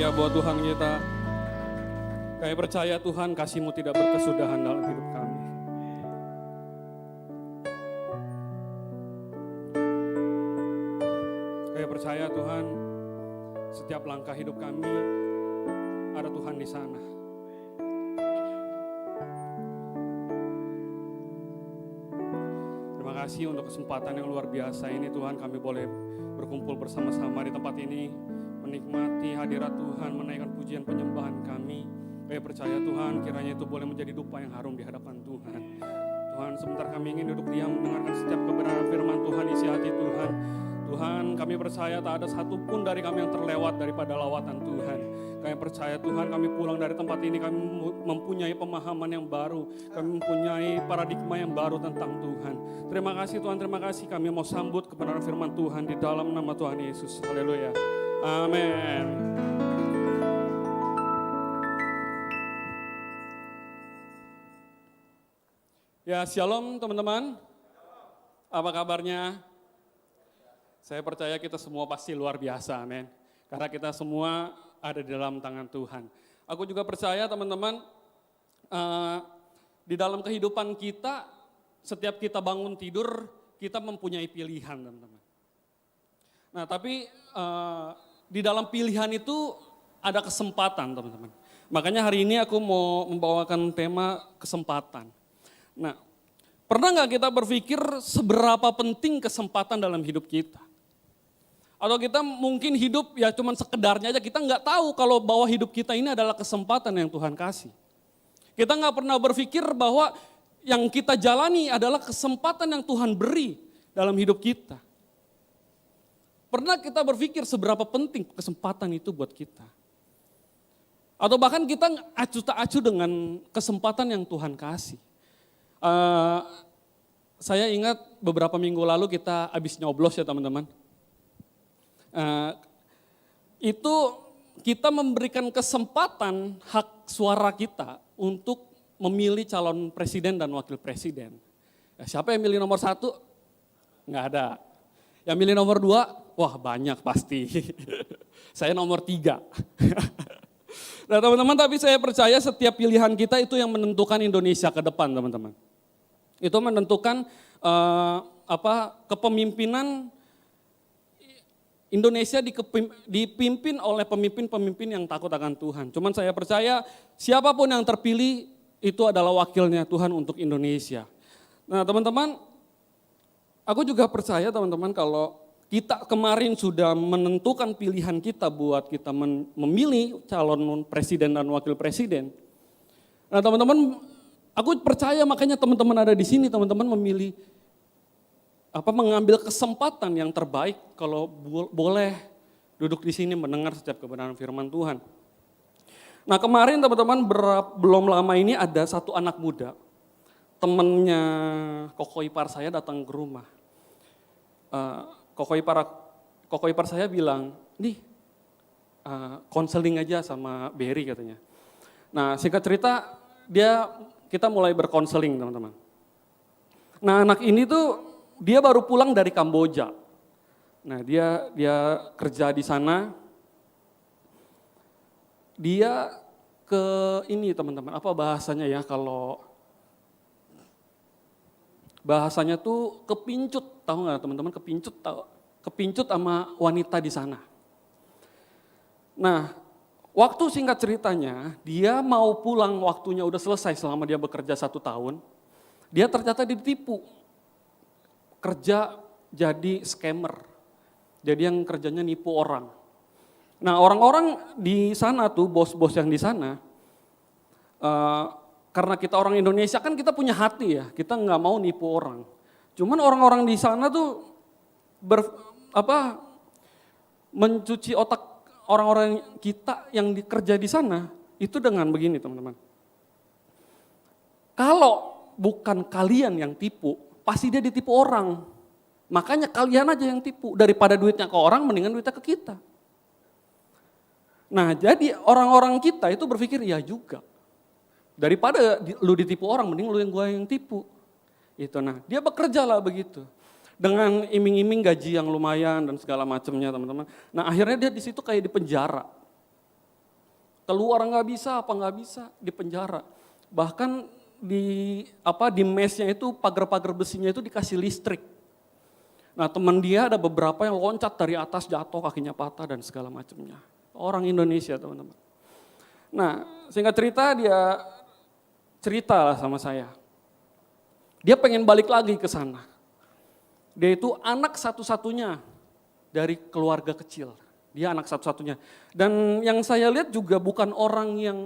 percaya bahwa Tuhan kita, kami percaya Tuhan kasih-Mu tidak berkesudahan dalam hidup kami. Kami percaya Tuhan, setiap langkah hidup kami ada Tuhan di sana. Terima kasih untuk kesempatan yang luar biasa ini Tuhan, kami boleh berkumpul bersama-sama di tempat ini, menikmati hadirat Tuhan, menaikkan pujian penyembahan kami. Kami percaya Tuhan, kiranya itu boleh menjadi dupa yang harum di hadapan Tuhan. Tuhan, sebentar kami ingin duduk diam mendengarkan setiap kebenaran firman Tuhan, isi hati Tuhan. Tuhan, kami percaya tak ada satupun dari kami yang terlewat daripada lawatan Tuhan. Kami percaya Tuhan, kami pulang dari tempat ini, kami mempunyai pemahaman yang baru. Kami mempunyai paradigma yang baru tentang Tuhan. Terima kasih Tuhan, terima kasih. Kami mau sambut kebenaran firman Tuhan di dalam nama Tuhan Yesus. Haleluya. Amin. Ya, shalom teman-teman. Apa kabarnya? Saya percaya kita semua pasti luar biasa, amin. Karena kita semua ada di dalam tangan Tuhan. Aku juga percaya teman-teman, di dalam kehidupan kita, setiap kita bangun tidur, kita mempunyai pilihan teman-teman. Nah tapi di dalam pilihan itu ada kesempatan teman-teman. Makanya hari ini aku mau membawakan tema kesempatan. Nah, pernah nggak kita berpikir seberapa penting kesempatan dalam hidup kita? Atau kita mungkin hidup ya cuman sekedarnya aja, kita nggak tahu kalau bahwa hidup kita ini adalah kesempatan yang Tuhan kasih. Kita nggak pernah berpikir bahwa yang kita jalani adalah kesempatan yang Tuhan beri dalam hidup kita. Pernah kita berpikir seberapa penting kesempatan itu buat kita? Atau bahkan kita acuh tak acuh dengan kesempatan yang Tuhan kasih. Saya ingat beberapa minggu lalu kita habis nyoblos ya teman-teman. Itu kita memberikan kesempatan hak suara kita untuk memilih calon presiden dan wakil presiden. Ya, siapa yang milih nomor 1? Nggak ada. Yang milih nomor 2? Wah banyak pasti. Saya nomor 3. Nah teman-teman, tapi saya percaya setiap pilihan kita itu yang menentukan Indonesia ke depan teman-teman. Itu menentukan kepemimpinan Indonesia dipimpin oleh pemimpin-pemimpin yang takut akan Tuhan. Cuman saya percaya siapapun yang terpilih itu adalah wakilnya Tuhan untuk Indonesia. Nah teman-teman, aku juga percaya teman-teman kalau kita kemarin sudah menentukan pilihan kita buat kita memilih calon presiden dan wakil presiden. Nah teman-teman, aku percaya makanya teman-teman ada di sini, teman-teman memilih mengambil kesempatan yang terbaik kalau boleh duduk di sini mendengar setiap kebenaran firman Tuhan. Nah kemarin teman-teman belum lama ini ada satu anak muda, temennya koko ipar saya datang ke rumah. Koko ipar saya bilang, nih konseling aja sama Berry katanya. Nah singkat cerita kita mulai berkonseling teman-teman. Nah anak ini tuh dia baru pulang dari Kamboja. Nah dia kerja di sana. Dia ke ini teman-teman, apa bahasanya ya kalau bahasanya tuh kepincut, tahu nggak teman-teman kepincut, tahu? Kepincut sama wanita di sana. Nah, waktu singkat ceritanya, dia mau pulang waktunya udah selesai selama dia bekerja 1 tahun, dia ternyata ditipu, kerja jadi scammer, jadi yang kerjanya nipu orang. Nah orang-orang di sana tuh, bos-bos yang di sana, karena kita orang Indonesia kan kita punya hati ya, kita nggak mau nipu orang. Cuman orang-orang di sana tuh mencuci otak orang-orang kita yang kerja di sana itu dengan begini teman-teman. Kalau bukan kalian yang tipu, pasti dia ditipu orang. Makanya kalian aja yang tipu, daripada duitnya ke orang mendingan duitnya ke kita. Nah jadi orang-orang kita itu berpikir ya juga. Daripada lu ditipu orang, mending lu yang tipu. Itu nah, dia bekerja lah begitu. Dengan iming-iming gaji yang lumayan dan segala macamnya teman-teman. Nah akhirnya dia di situ kayak di penjara. keluar nggak bisa, apa nggak bisa, di penjara. Bahkan di mesnya itu pagar-pagar besinya itu dikasih listrik. Nah teman dia ada beberapa yang loncat dari atas jatuh kakinya patah dan segala macamnya. Orang Indonesia teman-teman. Nah singkat cerita dia cerita lah sama saya. Dia pengen balik lagi ke sana. Dia itu anak satu-satunya dari keluarga kecil. Dia anak satu-satunya. Dan yang saya lihat juga bukan orang yang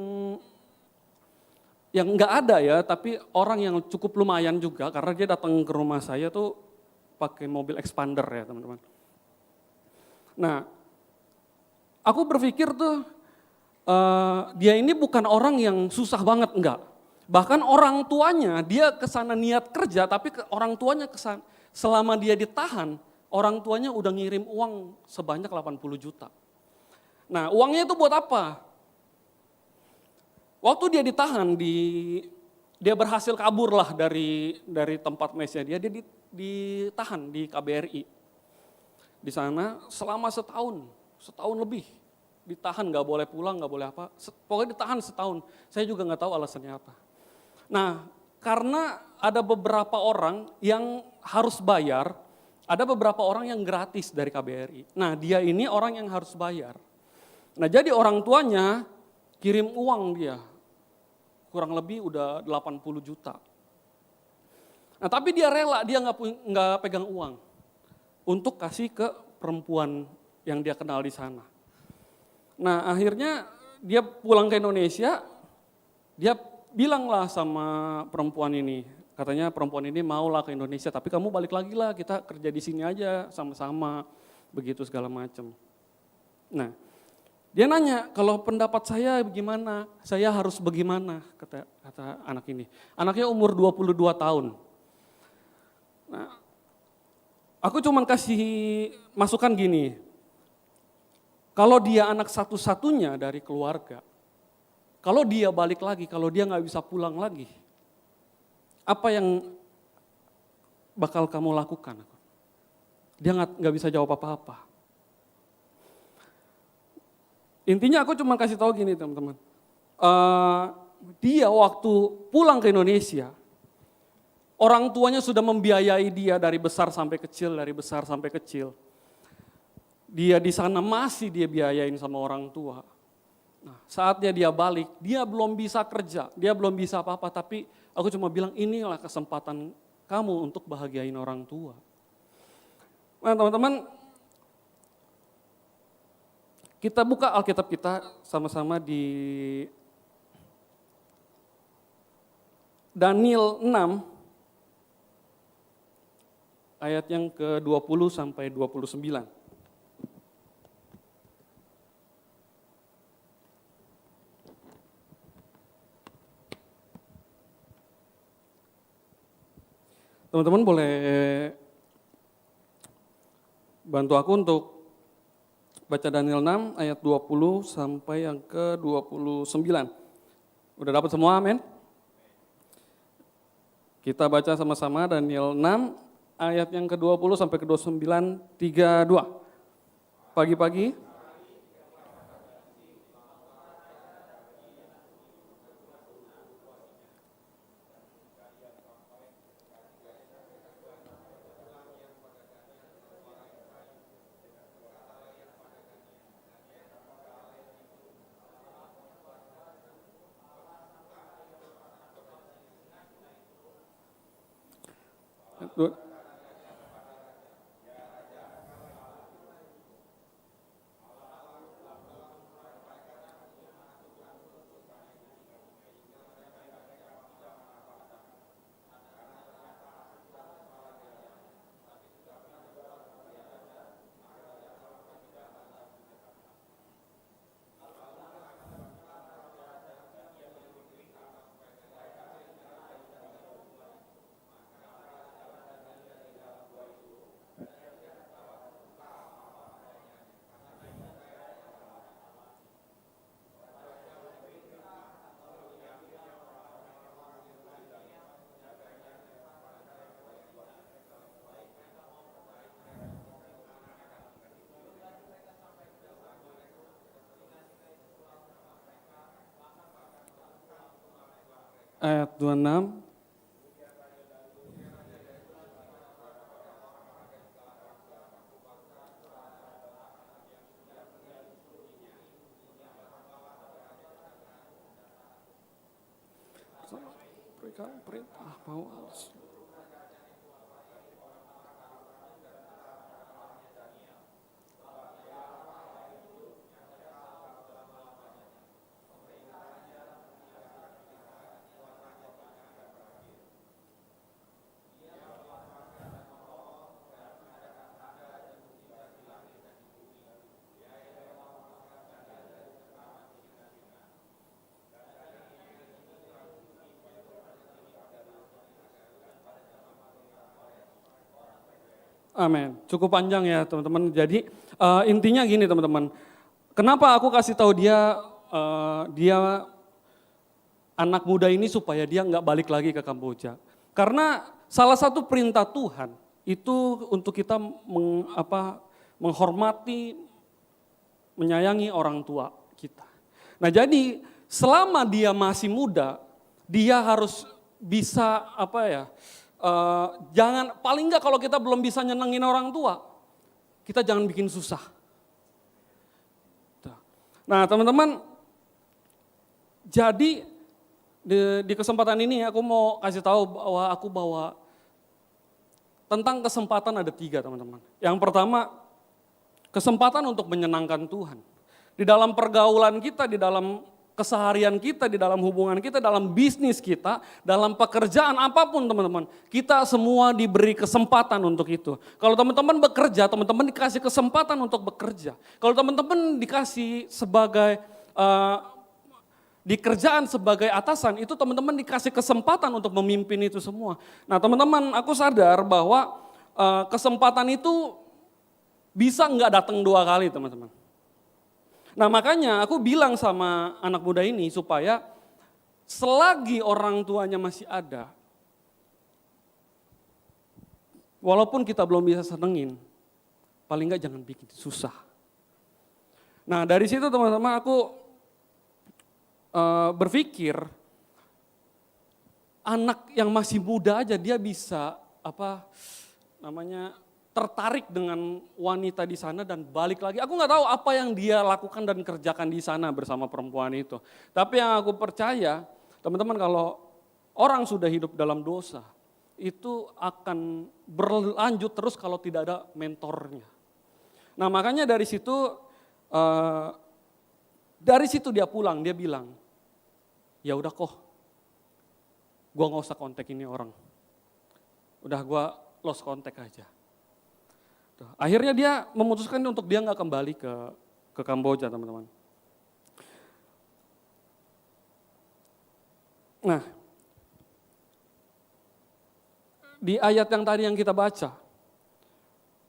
nggak ada ya, tapi orang yang cukup lumayan juga karena dia datang ke rumah saya tuh pakai mobil expander ya teman-teman. Nah, aku berpikir tuh dia ini bukan orang yang susah banget, enggak. Bahkan orang tuanya dia kesana niat kerja, tapi orang tuanya kesana selama dia ditahan, orang tuanya udah ngirim uang sebanyak 80 juta. Nah, uangnya itu buat apa? Waktu dia ditahan, dia berhasil kabur lah dari tempat mesnya dia ditahan di KBRI. Di sana selama setahun lebih. Ditahan, gak boleh pulang, gak boleh apa. Pokoknya ditahan setahun, saya juga gak tahu alasannya apa. Nah, karena ada beberapa orang yang harus bayar, ada beberapa orang yang gratis dari KBRI. Nah, dia ini orang yang harus bayar. Nah, jadi orang tuanya kirim uang dia. Kurang lebih udah 80 juta. Nah tapi dia rela, dia nggak pegang uang untuk kasih ke perempuan yang dia kenal di sana. Nah akhirnya dia pulang ke Indonesia, dia bilanglah sama perempuan ini, katanya perempuan ini maulah ke Indonesia, tapi kamu balik lagi lah, kita kerja di sini aja sama-sama, begitu segala macam. Nah dia nanya, kalau pendapat saya bagaimana, saya harus bagaimana, kata anak ini. Anaknya umur 22 tahun. Nah, aku cuma kasih masukan gini, kalau dia anak satu-satunya dari keluarga, kalau dia balik lagi, kalau dia nggak bisa pulang lagi, apa yang bakal kamu lakukan? Dia nggak bisa jawab apa-apa. Intinya aku cuma kasih tahu gini teman-teman, dia waktu pulang ke Indonesia, orang tuanya sudah membiayai dia dari besar sampai kecil, Dia di sana masih dia biayain sama orang tua. Nah, saatnya dia balik, dia belum bisa kerja, dia belum bisa apa-apa, tapi aku cuma bilang inilah kesempatan kamu untuk bahagiain orang tua. Nah teman-teman, kita buka Alkitab kita sama-sama di Daniel 6 ayat yang ke-20 sampai 29. Teman-teman boleh bantu aku untuk baca Daniel 6 ayat 20 sampai yang ke-29. Udah dapat semua, amin? Kita baca sama-sama Daniel 6 ayat yang ke-20 sampai ke-29, 3, 2. Pagi-pagi. ayat 26. Perintah mau Amin. Cukup panjang ya teman-teman. Jadi intinya gini teman-teman. Kenapa aku kasih tahu dia anak muda ini supaya dia nggak balik lagi ke Kamboja. Karena salah satu perintah Tuhan itu untuk kita menghormati, menyayangi orang tua kita. Nah jadi selama dia masih muda, dia harus bisa jangan, paling enggak kalau kita belum bisa nyenengin orang tua, kita jangan bikin susah. Nah teman-teman, jadi di kesempatan ini aku mau kasih tahu bahwa aku bawa tentang kesempatan ada 3 teman-teman. Yang pertama, kesempatan untuk menyenangkan Tuhan. Di dalam pergaulan kita, di dalam keseharian kita, di dalam hubungan kita, dalam bisnis kita, dalam pekerjaan apapun teman-teman. Kita semua diberi kesempatan untuk itu. Kalau teman-teman bekerja, teman-teman dikasih kesempatan untuk bekerja. Kalau teman-teman dikasih sebagai, di kerjaan sebagai atasan, itu teman-teman dikasih kesempatan untuk memimpin itu semua. Nah teman-teman, aku sadar bahwa kesempatan itu bisa nggak datang 2 kali teman-teman. Nah makanya aku bilang sama anak muda ini supaya selagi orang tuanya masih ada, walaupun kita belum bisa senengin, paling enggak jangan bikin susah. Nah dari situ teman-teman aku berpikir anak yang masih muda aja dia bisa tertarik dengan wanita di sana dan balik lagi. Aku nggak tahu apa yang dia lakukan dan kerjakan di sana bersama perempuan itu. Tapi yang aku percaya, teman-teman kalau orang sudah hidup dalam dosa, itu akan berlanjut terus kalau tidak ada mentornya. Nah makanya dari situ dia pulang, dia bilang, ya udah kok, gua nggak usah kontak ini orang, udah gua lost kontak aja. Akhirnya dia memutuskan untuk dia nggak kembali ke Kamboja teman-teman. Nah, di ayat yang tadi yang kita baca,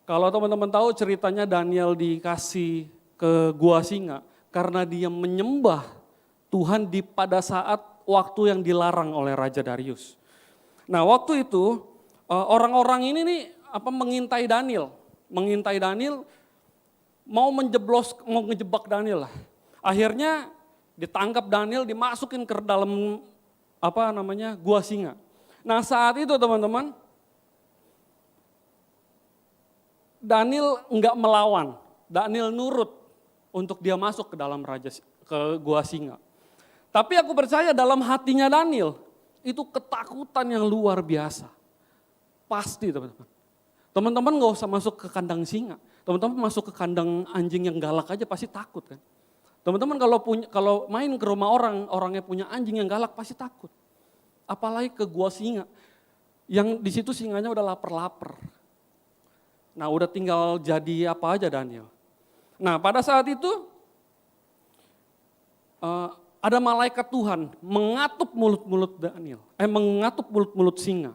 kalau teman-teman tahu ceritanya Daniel dikasih ke gua singa karena dia menyembah Tuhan pada saat waktu yang dilarang oleh Raja Darius. Nah waktu itu orang-orang ini nih mengintai Daniel, mau ngejebak Daniel lah. Akhirnya ditangkap Daniel, dimasukin ke dalam gua singa. Nah saat itu teman-teman, Daniel enggak melawan, Daniel nurut untuk dia masuk ke dalam ke gua singa. Tapi aku percaya dalam hatinya Daniel itu ketakutan yang luar biasa. Pasti teman-teman. Teman-teman gak usah masuk ke kandang singa. Teman-teman masuk ke kandang anjing yang galak aja pasti takut kan. Teman-teman kalau main ke rumah orangnya punya anjing yang galak pasti takut. Apalagi ke gua singa. Yang di situ singanya udah lapar-lapar. Nah udah tinggal jadi apa aja Daniel. Nah pada saat itu ada malaikat Tuhan mengatup mulut-mulut Daniel, mengatup mulut-mulut singa.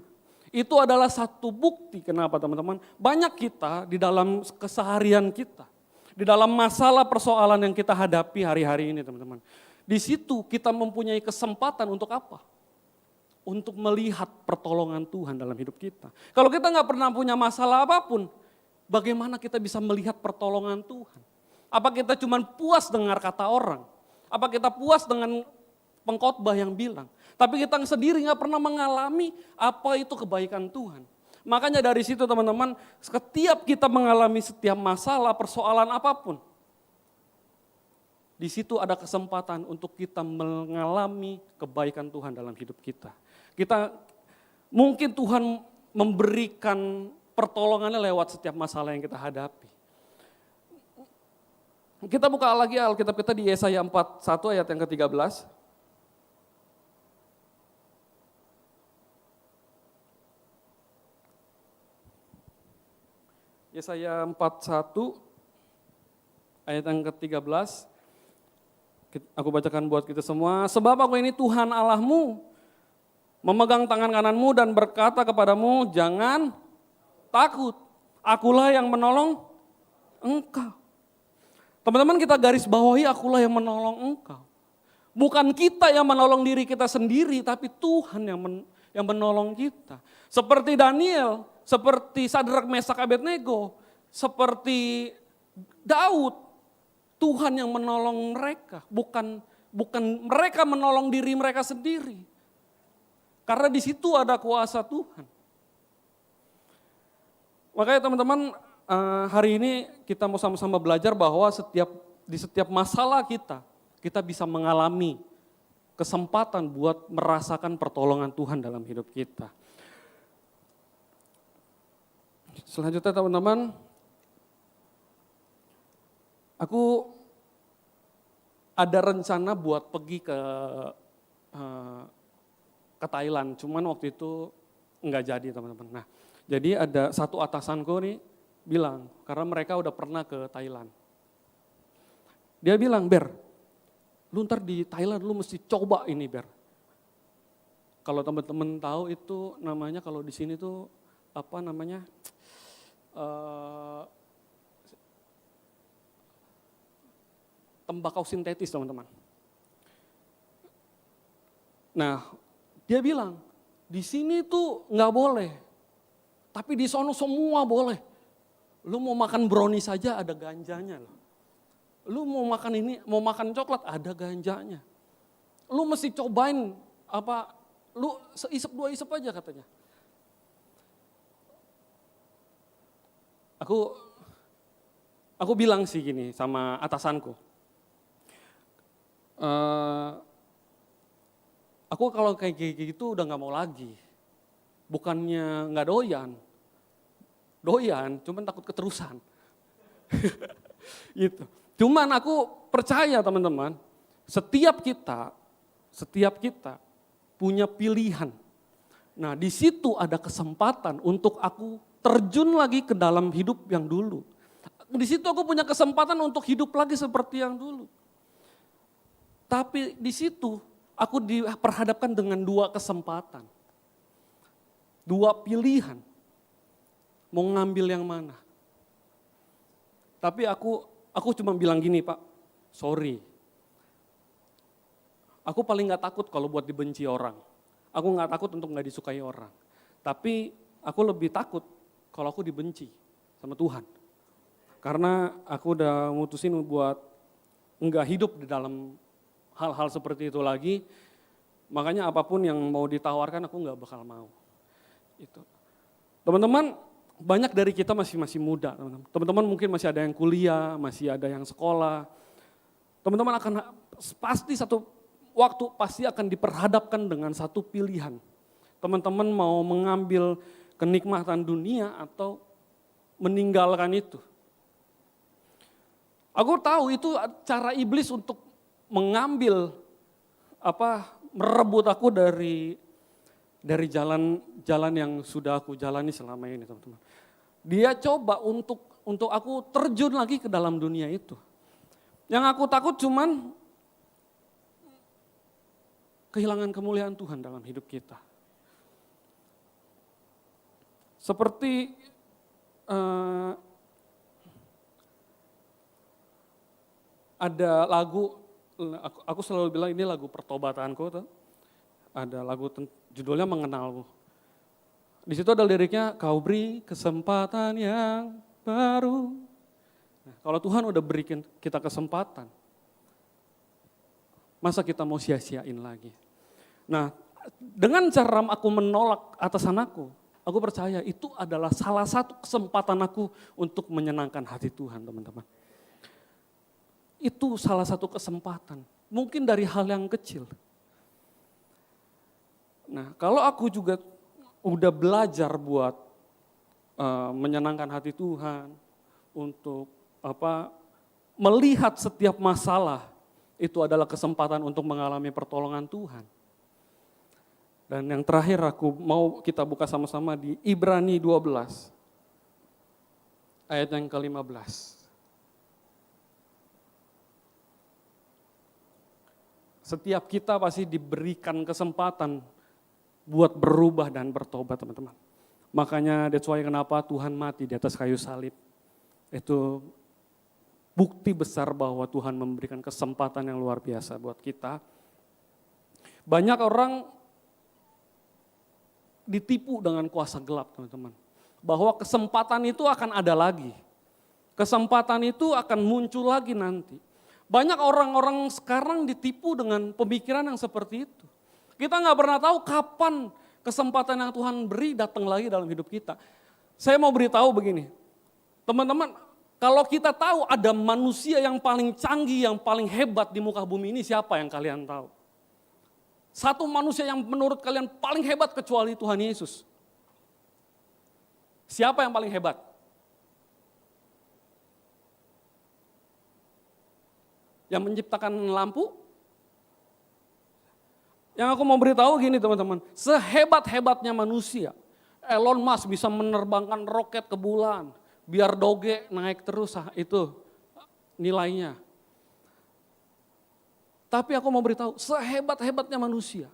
Itu adalah satu bukti kenapa teman-teman, banyak kita di dalam keseharian kita, di dalam masalah persoalan yang kita hadapi hari-hari ini teman-teman. Di situ kita mempunyai kesempatan untuk apa? Untuk melihat pertolongan Tuhan dalam hidup kita. Kalau kita nggak pernah punya masalah apapun, bagaimana kita bisa melihat pertolongan Tuhan? Apa kita cuma puas dengar kata orang? Apa kita puas dengan pengkhotbah yang bilang. Tapi kita sendiri nggak pernah mengalami apa itu kebaikan Tuhan. Makanya dari situ teman-teman, setiap kita mengalami setiap masalah, persoalan apapun, di situ ada kesempatan untuk kita mengalami kebaikan Tuhan dalam hidup kita. Mungkin Tuhan memberikan pertolongannya lewat setiap masalah yang kita hadapi. Kita buka lagi Alkitab kita di Yesaya 41 ayat yang ke-13. Yesaya 41 ayat yang ke-13. Aku bacakan buat kita semua. Sebab aku ini Tuhan Allahmu, memegang tangan kananmu dan berkata kepadamu, jangan takut, akulah yang menolong engkau. Teman-teman, kita garis bawahi akulah yang menolong engkau. Bukan kita yang menolong diri kita sendiri, tapi Tuhan yang menolong kita. Seperti Daniel, seperti Sadrak, Mesak, Abednego, seperti Daud, Tuhan yang menolong mereka, bukan mereka menolong diri mereka sendiri. Karena di situ ada kuasa Tuhan. Makanya teman-teman, hari ini kita mau sama-sama belajar bahwa di setiap masalah kita bisa mengalami kesempatan buat merasakan pertolongan Tuhan dalam hidup kita. Selanjutnya teman-teman, aku ada rencana buat pergi ke Thailand, cuman waktu itu enggak jadi teman-teman. Nah, jadi ada satu atasanku nih bilang, karena mereka udah pernah ke Thailand. Dia bilang, Ber, lu ntar di Thailand lu mesti coba ini Ber. Kalau teman-teman tahu itu namanya kalau di sini tuh apa namanya? Tembakau sintetis teman-teman. Nah, dia bilang di sini tuh nggak boleh, tapi di sono semua boleh. Lu mau makan brownies saja ada ganjanya loh. Lu mau makan ini, mau makan coklat ada ganjanya. Lu mesti cobain apa? Lu seisep dua isep aja katanya. Aku bilang sih gini sama atasanku. Aku kalau kayak gitu udah nggak mau lagi. Bukannya nggak doyan, cuman takut keterusan. Gitu. Cuman aku percaya teman-teman, setiap kita punya pilihan. Nah di situ ada kesempatan untuk aku terjun lagi ke dalam hidup yang dulu. Di situ aku punya kesempatan untuk hidup lagi seperti yang dulu. Tapi di situ aku diperhadapkan dengan dua kesempatan. Dua pilihan. Mau ngambil yang mana? Tapi aku cuma bilang gini Pak, sorry. Aku paling gak takut kalau buat dibenci orang. Aku gak takut untuk gak disukai orang. Tapi aku lebih takut kalau aku dibenci sama Tuhan. Karena aku udah mutusin buat enggak hidup di dalam hal-hal seperti itu lagi. Makanya apapun yang mau ditawarkan aku enggak bakal mau. Itu. Teman-teman, banyak dari kita masih muda. Teman-teman mungkin masih ada yang kuliah, masih ada yang sekolah. Teman-teman akan pasti satu waktu pasti akan diperhadapkan dengan satu pilihan. Teman-teman mau mengambil kenikmatan dunia atau meninggalkan itu. Aku tahu itu cara iblis untuk mengambil merebut aku dari jalan yang sudah aku jalani selama ini, teman-teman. Dia coba untuk aku terjun lagi ke dalam dunia itu. Yang aku takut cuman kehilangan kemuliaan Tuhan dalam hidup kita. Seperti ada lagu, aku selalu bilang ini lagu pertobatanku tuh. Ada lagu judulnya Mengenalmu. Di situ ada liriknya, kau beri kesempatan yang baru. Nah, kalau Tuhan udah berikan kita kesempatan, Masa kita mau sia-siain lagi? Nah, dengan cara aku menolak atasan aku percaya itu adalah salah satu kesempatan aku untuk menyenangkan hati Tuhan, teman-teman. Itu salah satu kesempatan, mungkin dari hal yang kecil. Nah, kalau aku juga udah belajar buat menyenangkan hati Tuhan, untuk melihat setiap masalah itu adalah kesempatan untuk mengalami pertolongan Tuhan. Dan yang terakhir aku mau kita buka sama-sama di Ibrani 12 ayat yang ke-15. Setiap kita pasti diberikan kesempatan buat berubah dan bertobat, teman-teman. Makanya that's why kenapa Tuhan mati di atas kayu salib. Itu bukti besar bahwa Tuhan memberikan kesempatan yang luar biasa buat kita. Banyak orang ditipu dengan kuasa gelap, teman-teman. Bahwa kesempatan itu akan ada lagi. Kesempatan itu akan muncul lagi nanti. Banyak orang-orang sekarang ditipu dengan pemikiran yang seperti itu. Kita nggak pernah tahu kapan kesempatan yang Tuhan beri datang lagi dalam hidup kita. Saya mau beritahu begini, teman-teman, kalau kita tahu ada manusia yang paling canggih, yang paling hebat di muka bumi ini, siapa yang kalian tahu? Satu manusia yang menurut kalian paling hebat kecuali Tuhan Yesus. Siapa yang paling hebat? Yang menciptakan lampu? Yang aku mau beritahu gini, teman-teman, sehebat-hebatnya manusia, Elon Musk bisa menerbangkan roket ke bulan, biar doge naik terus, itu nilainya. Tapi aku mau beritahu, sehebat-hebatnya manusia,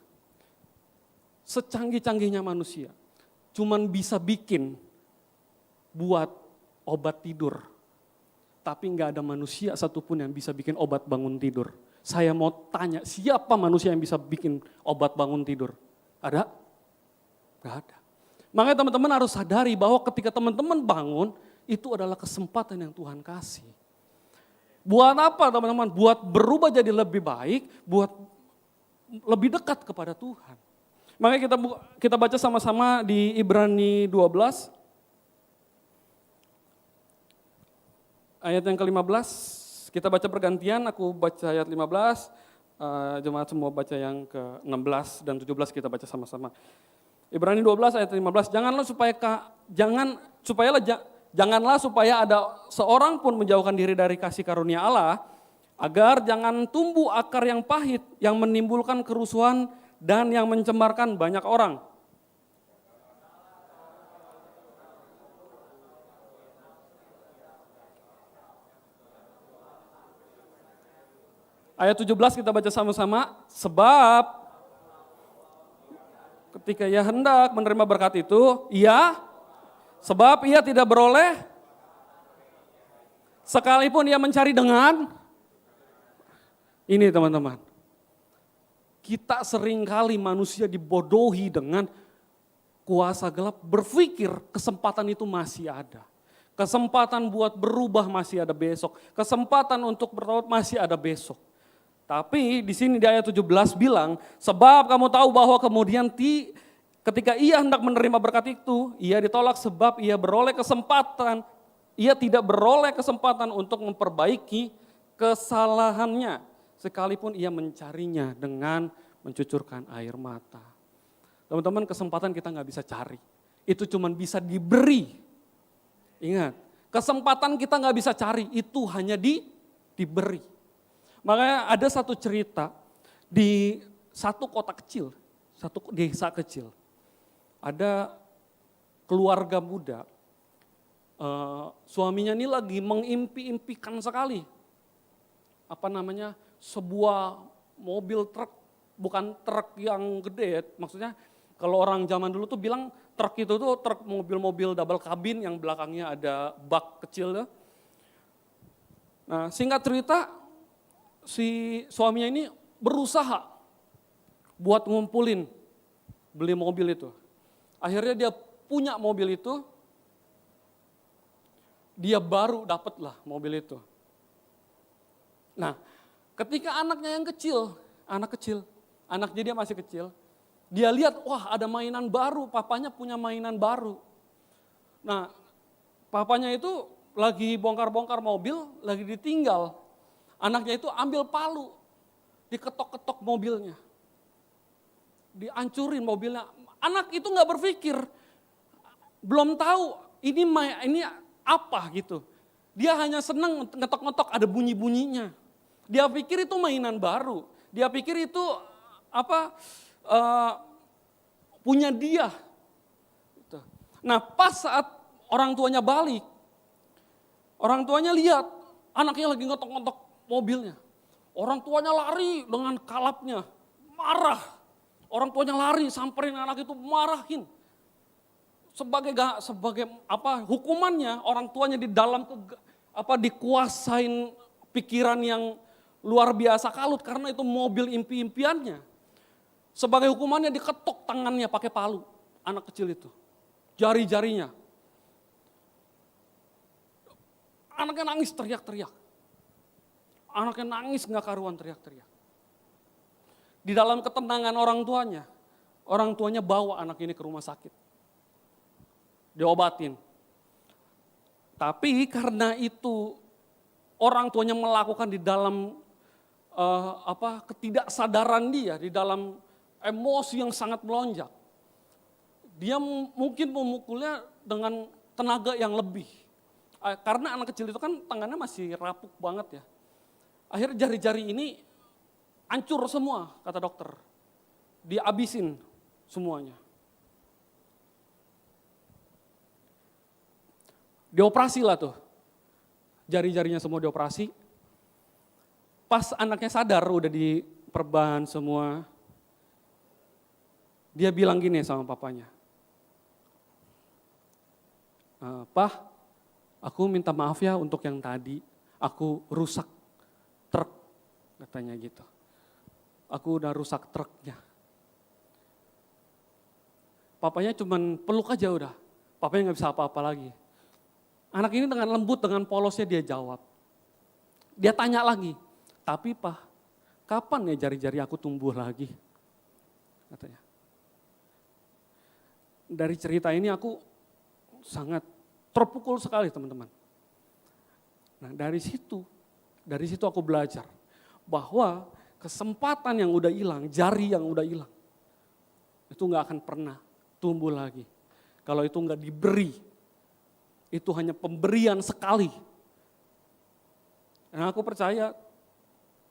secanggih-canggihnya manusia, cuman bisa bikin buat obat tidur. Tapi nggak ada manusia satupun yang bisa bikin obat bangun tidur. Saya mau tanya, siapa manusia yang bisa bikin obat bangun tidur? Ada? Gak ada. Makanya teman-teman harus sadari bahwa ketika teman-teman bangun, itu adalah kesempatan yang Tuhan kasih. Buat apa teman-teman? Buat berubah jadi lebih baik, buat lebih dekat kepada Tuhan. Makanya kita baca sama-sama di Ibrani 12, ayat yang ke-15. Kita baca pergantian, aku baca ayat 15, jemaat semua baca yang ke-16 dan 17 kita baca sama-sama. Ibrani 12 ayat 15, janganlah supaya ada seorang pun menjauhkan diri dari kasih karunia Allah, agar jangan tumbuh akar yang pahit, yang menimbulkan kerusuhan dan yang mencemarkan banyak orang. Ayat 17 kita baca sama-sama, sebab ketika ia hendak menerima berkat itu, sebab ia tidak beroleh, sekalipun ia mencari dengan, ini teman-teman, kita seringkali manusia dibodohi dengan kuasa gelap, berpikir kesempatan itu masih ada. Kesempatan buat berubah masih ada besok, kesempatan untuk bertobat masih ada besok. Tapi di sini di ayat 17 bilang, sebab kamu tahu bahwa kemudian ketika ia hendak menerima berkat itu, ia ditolak sebab ia tidak beroleh kesempatan untuk memperbaiki kesalahannya, sekalipun ia mencarinya dengan mencucurkan air mata. Teman-teman, kesempatan kita nggak bisa cari, itu cuma bisa diberi. Ingat, kesempatan kita nggak bisa cari, itu hanya diberi. Makanya ada satu cerita di satu kota kecil, satu desa kecil. Ada keluarga muda, suaminya ini lagi mengimpi-impikan sekali. Sebuah mobil truk, bukan truk yang gede ya, maksudnya kalau orang zaman dulu tuh bilang truk itu tuh truk mobil-mobil double cabin yang belakangnya ada bak kecil ya. Nah, singkat cerita, si suaminya ini berusaha buat ngumpulin beli mobil itu. Akhirnya dia punya mobil itu, dia baru dapatlah mobil itu. Nah, ketika anaknya yang kecil anak kecil. Anaknya dia masih kecil. Dia lihat, wah ada mainan baru, papanya punya mainan baru. Nah, papanya itu lagi bongkar-bongkar mobil, lagi ditinggal. Anaknya itu ambil palu, diketok-ketok mobilnya. Dihancurin mobilnya. Anak itu nggak berpikir, belum tahu ini apa gitu. Dia hanya senang ngetok-ngetok ada bunyi-bunyinya. Dia pikir itu mainan baru. Dia pikir itu punya dia. Gitu. Nah pas saat orang tuanya balik, orang tuanya lihat anaknya lagi ngetok-ngetok mobilnya. Orang tuanya lari dengan kalapnya, marah. Orang tuanya lari samperin anak itu marahin. Sebagai hukumannya orang tuanya di dalam dikuasain pikiran yang luar biasa kalut karena itu mobil impi-impiannya. Sebagai hukumannya diketok tangannya pakai palu anak kecil itu. Jari-jarinya. Anaknya nangis teriak-teriak. Anaknya nangis nggak karuan teriak-teriak. Di dalam ketenangan orang tuanya bawa anak ini ke rumah sakit. Diobatin. Tapi karena itu orang tuanya melakukan di dalam ketidaksadaran dia, di dalam emosi yang sangat melonjak. Dia mungkin memukulnya dengan tenaga yang lebih. Karena anak kecil itu kan tangannya masih rapuk banget ya. Akhirnya jari-jari ini hancur semua kata dokter. Dihabisin semuanya. Dioperasi lah tuh. Jari-jarinya semua dioperasi. Pas anaknya sadar udah diperban semua. Dia bilang gini sama papanya. Pak, aku minta maaf ya untuk yang tadi. Aku rusak truk, katanya gitu. Aku udah rusak truknya. Papanya cuman peluk aja udah. Papanya gak bisa apa-apa lagi. Anak ini dengan lembut, dengan polosnya dia jawab. Dia tanya lagi, tapi Pak, kapan ya jari-jari aku tumbuh lagi? Katanya. Dari cerita ini aku sangat terpukul sekali teman-teman. Nah dari situ aku belajar bahwa kesempatan yang udah hilang, jari yang udah hilang, itu gak akan pernah tumbuh lagi. Kalau itu gak diberi, itu hanya pemberian sekali. Dan aku percaya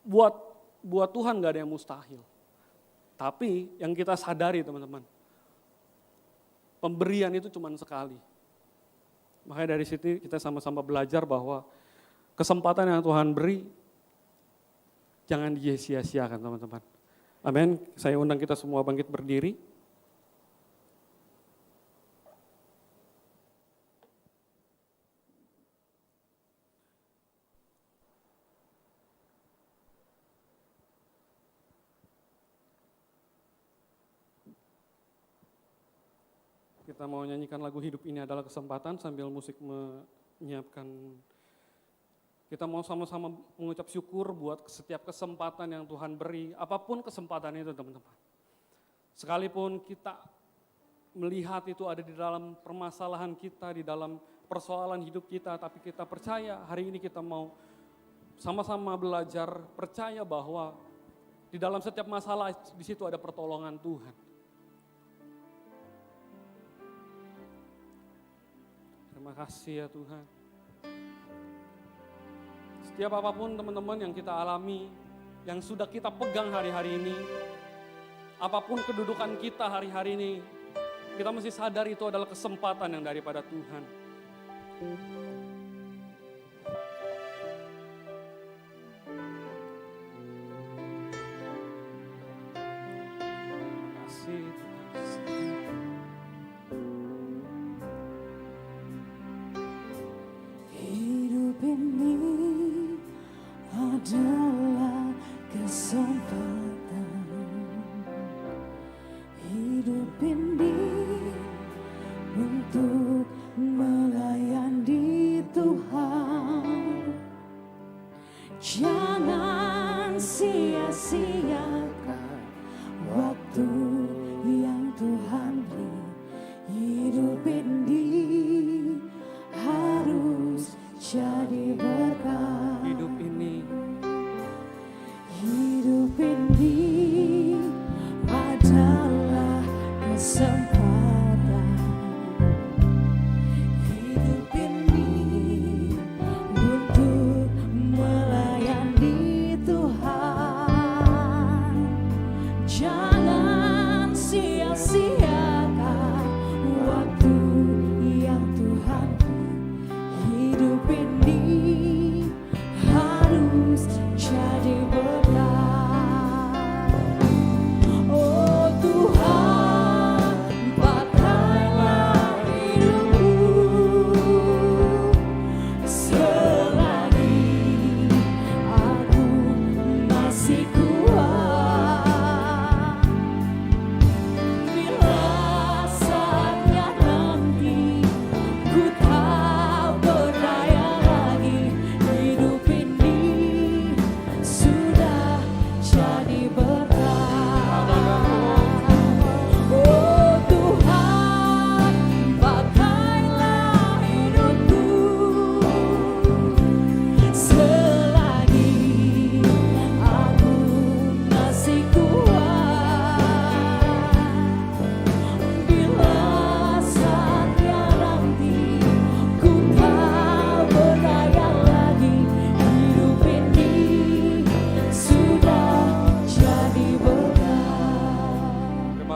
buat Tuhan gak ada yang mustahil. Tapi yang kita sadari teman-teman, pemberian itu cuma sekali. Makanya dari situ kita sama-sama belajar bahwa kesempatan yang Tuhan beri, jangan disia-siakan teman-teman. Amin. Saya undang kita semua bangkit berdiri. Kita mau nyanyikan lagu Hidup Ini Adalah Kesempatan sambil musik menyiapkan. Kita mau sama-sama mengucap syukur buat setiap kesempatan yang Tuhan beri, apapun kesempatan itu teman-teman. Sekalipun kita melihat itu ada di dalam permasalahan kita, di dalam persoalan hidup kita, tapi kita percaya hari ini kita mau sama-sama belajar percaya bahwa di dalam setiap masalah di situ ada pertolongan Tuhan. Terima kasih ya Tuhan. Setiap apapun teman-teman yang kita alami, yang sudah kita pegang hari-hari ini, apapun kedudukan kita hari-hari ini, kita mesti sadar itu adalah kesempatan yang daripada Tuhan. Terima kasih Tuhan. Hidup ini adalah kesempatan. Hidup ini untuk melayani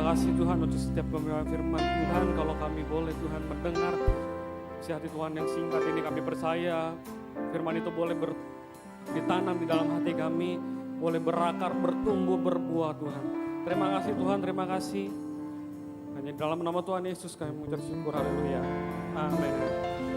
kasih Tuhan untuk setiap pemberian firman Tuhan. Kalau kami boleh Tuhan mendengar isi hati Tuhan yang singkat ini, kami percaya firman itu boleh ditanam di dalam hati kami, boleh berakar, bertumbuh, berbuah Tuhan. Terima kasih Tuhan, terima kasih. Hanya dalam nama Tuhan Yesus kami mengucap syukur, haleluya. Amin.